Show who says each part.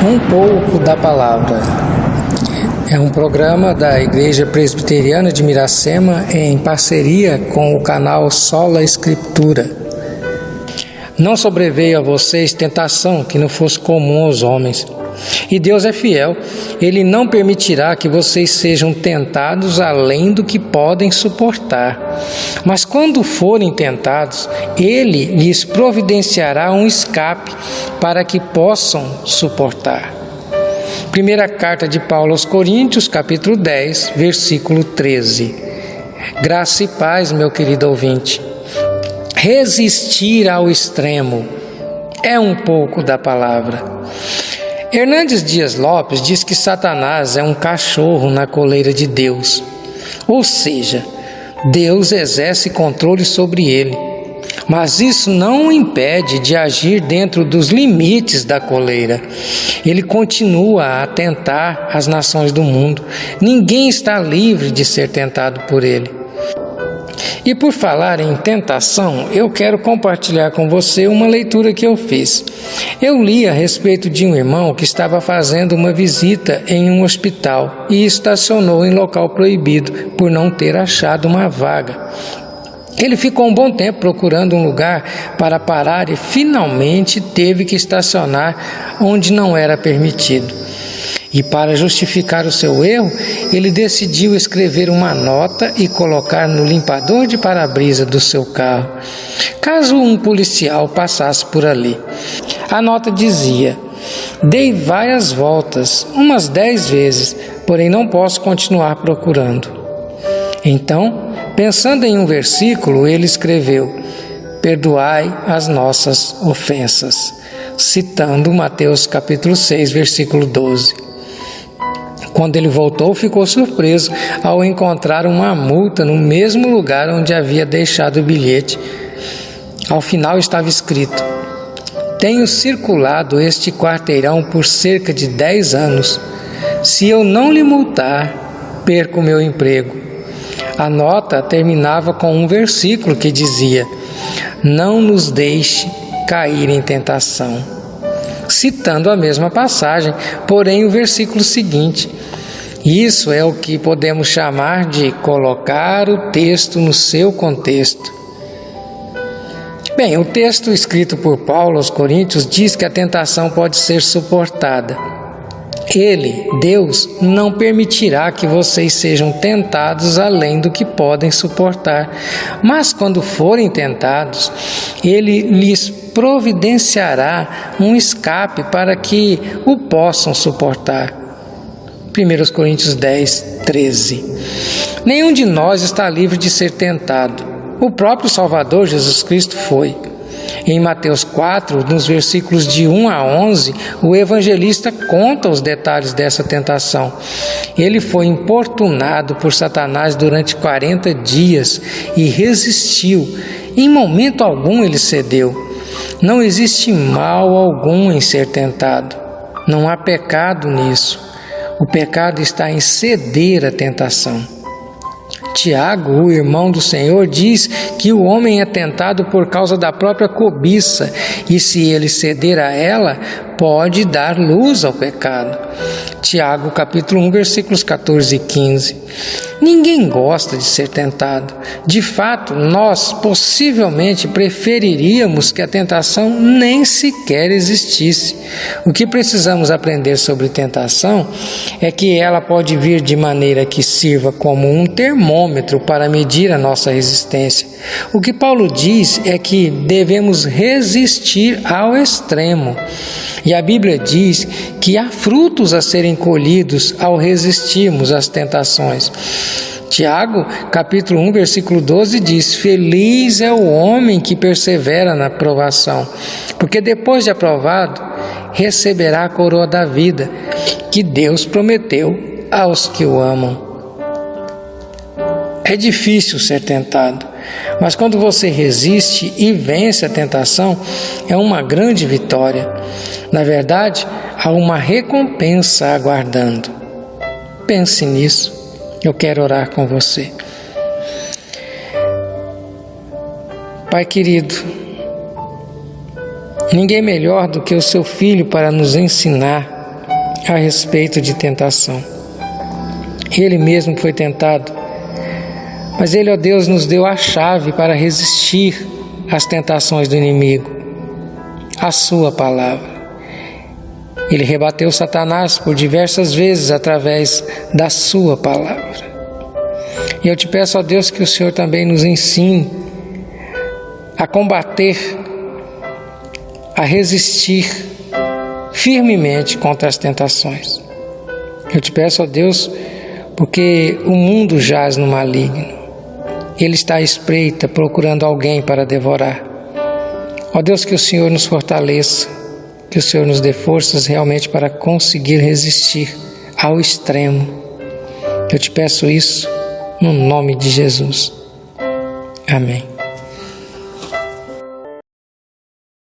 Speaker 1: Um pouco da palavra. É um programa da Igreja Presbiteriana de Miracema em parceria com o canal Sola Escritura. Não sobreveio a vocês tentação que não fosse comum aos homens. E Deus é fiel, Ele não permitirá que vocês sejam tentados além do que podem suportar. Mas quando forem tentados, Ele lhes providenciará um escape para que possam suportar. Primeira carta de Paulo aos Coríntios, capítulo 10, versículo 13. Graça e paz, meu querido ouvinte. Resistir ao extremo é um pouco da palavra. Hernandes Dias Lopes diz que Satanás é um cachorro na coleira de Deus, ou seja, Deus exerce controle sobre ele, mas isso não o impede de agir dentro dos limites da coleira. Ele continua a tentar as nações do mundo. Ninguém está livre de ser tentado por ele. E por falar em tentação, eu quero compartilhar com você uma leitura que eu fiz. Eu li a respeito de um irmão que estava fazendo uma visita em um hospital e estacionou em local proibido por não ter achado uma vaga. Ele ficou um bom tempo procurando um lugar para parar e finalmente teve que estacionar onde não era permitido. E para justificar o seu erro, ele decidiu escrever uma nota e colocar no limpador de para-brisa do seu carro, caso um policial passasse por ali. A nota dizia: dei várias voltas, umas 10 vezes, porém não posso continuar procurando. Então, pensando em um versículo, ele escreveu: perdoai as nossas ofensas, citando Mateus capítulo 6, versículo 12. Quando ele voltou, ficou surpreso ao encontrar uma multa no mesmo lugar onde havia deixado o bilhete. Ao final estava escrito: tenho circulado este quarteirão por cerca de 10 anos. Se eu não lhe multar, perco meu emprego. A nota terminava com um versículo que dizia: não nos deixe cair em tentação, citando a mesma passagem, porém o versículo seguinte. Isso é o que podemos chamar de colocar o texto no seu contexto. Bem, o texto escrito por Paulo aos Coríntios diz que a tentação pode ser suportada. Ele, Deus, não permitirá que vocês sejam tentados além do que podem suportar. Mas quando forem tentados, Ele lhes providenciará um escape para que o possam suportar. 1 Coríntios 10, 13. Nenhum de nós está livre de ser tentado. O próprio Salvador Jesus Cristo foi. Em Mateus 4, nos versículos de 1 a 11, o evangelista conta os detalhes dessa tentação. Ele foi importunado por Satanás durante 40 dias e resistiu. Em momento algum ele cedeu. Não existe mal algum em ser tentado. Não há pecado nisso. O pecado está em ceder à tentação. Tiago, o irmão do Senhor, diz que o homem é tentado por causa da própria cobiça, e se ele ceder a ela, pode dar luz ao pecado. Tiago, capítulo 1, versículos 14 e 15. Ninguém gosta de ser tentado. De fato, nós possivelmente preferiríamos que a tentação nem sequer existisse. O que precisamos aprender sobre tentação é que ela pode vir de maneira que sirva como um termômetro para medir a nossa resistência. O que Paulo diz é que devemos resistir ao extremo. E a Bíblia diz que há frutos a serem colhidos ao resistirmos às tentações. Tiago, capítulo 1, versículo 12 diz: feliz é o homem que persevera na provação, porque depois de aprovado, receberá a coroa da vida, que Deus prometeu aos que o amam. É difícil ser tentado, mas quando você resiste e vence a tentação, é uma grande vitória. Na verdade, há uma recompensa aguardando. Pense nisso. Eu quero orar com você. Pai querido, ninguém melhor do que o seu Filho para nos ensinar a respeito de tentação. Ele mesmo foi tentado, mas Ele, ó Deus, nos deu a chave para resistir às tentações do inimigo, a Sua palavra. Ele rebateu Satanás por diversas vezes através da Sua palavra. E eu te peço, ó Deus, que o Senhor também nos ensine a combater, a resistir firmemente contra as tentações. Eu te peço, ó Deus, porque o mundo jaz no maligno. Ele está à espreita, procurando alguém para devorar. Ó Deus, que o Senhor nos fortaleça, que o Senhor nos dê forças realmente para conseguir resistir ao extremo. Eu te peço isso no nome de Jesus. Amém.